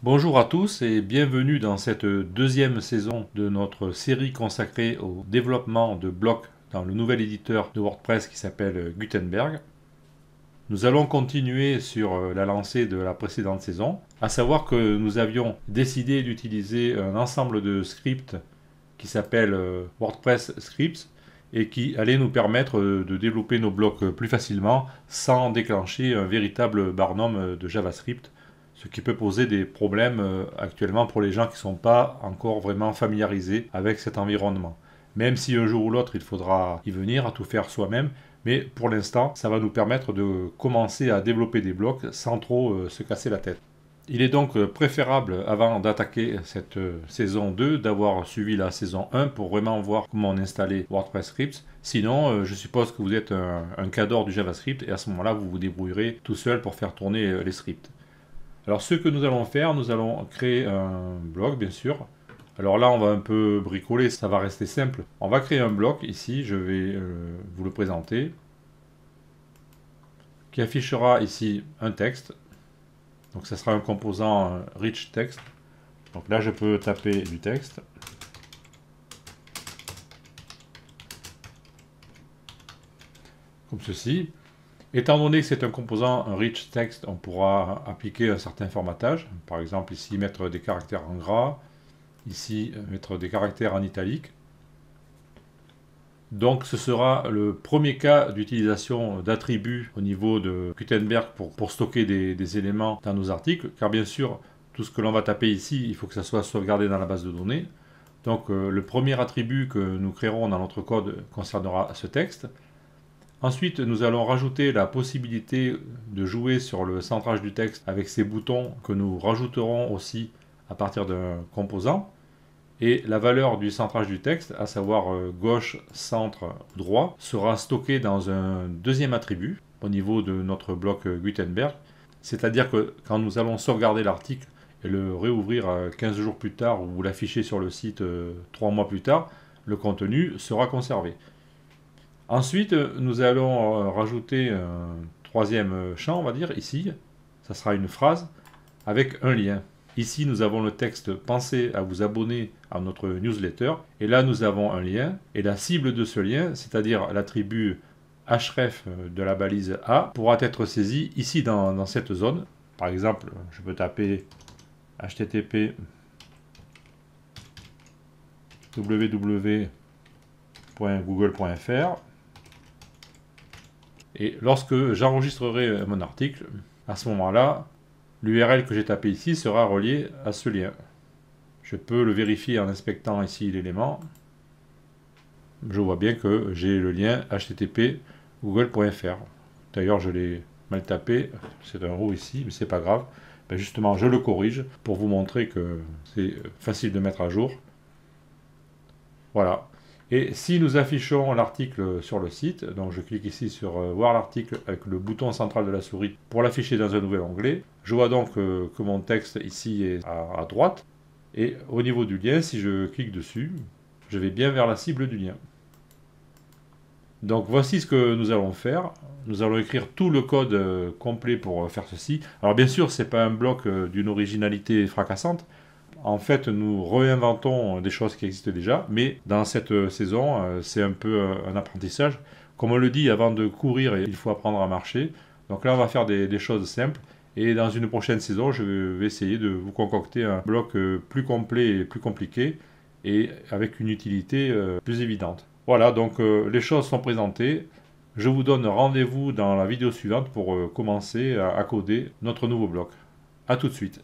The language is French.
Bonjour à tous et bienvenue dans cette deuxième saison de notre série consacrée au développement de blocs dans le nouvel éditeur de WordPress qui s'appelle Gutenberg. Nous allons continuer sur la lancée de la précédente saison, à savoir que nous avions décidé d'utiliser un ensemble de scripts qui s'appelle WordPress Scripts et qui allait nous permettre de développer nos blocs plus facilement sans déclencher un véritable barnum de JavaScript, ce qui peut poser des problèmes actuellement pour les gens qui ne sont pas encore vraiment familiarisés avec cet environnement. Même si un jour ou l'autre il faudra y venir, à tout faire soi-même, mais pour l'instant ça va nous permettre de commencer à développer des blocs sans trop se casser la tête. Il est donc préférable, avant d'attaquer cette saison 2, d'avoir suivi la saison 1 pour vraiment voir comment on installait WordPress Scripts. Sinon, je suppose que vous êtes un cadre du JavaScript et à ce moment-là, vous vous débrouillerez tout seul pour faire tourner les scripts. Alors, ce que nous allons faire, nous allons créer un bloc, bien sûr. Alors là, on va un peu bricoler, ça va rester simple. On va créer un bloc ici, je vais vous le présenter, qui affichera ici un texte. Donc ça sera un composant rich text. Donc là je peux taper du texte. Comme ceci. Étant donné que c'est un composant rich text, on pourra appliquer un certain formatage. Par exemple ici mettre des caractères en gras. Ici mettre des caractères en italique. Donc ce sera le premier cas d'utilisation d'attributs au niveau de Gutenberg pour stocker des éléments dans nos articles, car bien sûr, tout ce que l'on va taper ici, il faut que ça soit sauvegardé dans la base de données. Donc le premier attribut que nous créerons dans notre code concernera ce texte. Ensuite, nous allons rajouter la possibilité de jouer sur le centrage du texte avec ces boutons que nous rajouterons aussi à partir d'un composant. Et la valeur du centrage du texte, à savoir gauche, centre, droit, sera stockée dans un deuxième attribut au niveau de notre bloc Gutenberg. C'est-à-dire que quand nous allons sauvegarder l'article et le réouvrir 15 jours plus tard ou l'afficher sur le site 3 mois plus tard, le contenu sera conservé. Ensuite, nous allons rajouter un troisième champ, on va dire, ici. Ça sera une phrase avec un lien. Ici, nous avons le texte « Pensez à vous abonner à notre newsletter ». Et là, nous avons un lien. Et la cible de ce lien, c'est-à-dire l'attribut href de la balise A, pourra être saisi ici dans cette zone. Par exemple, je peux taper http www.google.fr et lorsque j'enregistrerai mon article, à ce moment-là, l'URL que j'ai tapé ici sera relié à ce lien. Je peux le vérifier en inspectant ici l'élément. Je vois bien que j'ai le lien http google.fr. D'ailleurs, je l'ai mal tapé. C'est un roux ici, mais c'est pas grave. Ben justement, je le corrige pour vous montrer que c'est facile de mettre à jour. Voilà. Et si nous affichons l'article sur le site, donc je clique ici sur voir l'article avec le bouton central de la souris pour l'afficher dans un nouvel onglet, je vois donc que mon texte ici est à droite, et au niveau du lien, si je clique dessus, je vais bien vers la cible du lien. Donc voici ce que nous allons faire. Nous allons écrire tout le code complet pour faire ceci. Alors bien sûr, ce n'est pas un bloc d'une originalité fracassante. En fait, nous réinventons des choses qui existent déjà, mais dans cette saison, c'est un peu un apprentissage. Comme on le dit, avant de courir, il faut apprendre à marcher. Donc là, on va faire des choses simples. Et dans une prochaine saison, je vais essayer de vous concocter un bloc plus complet et plus compliqué, et avec une utilité plus évidente. Voilà, donc les choses sont présentées. Je vous donne rendez-vous dans la vidéo suivante pour commencer à coder notre nouveau bloc. A tout de suite.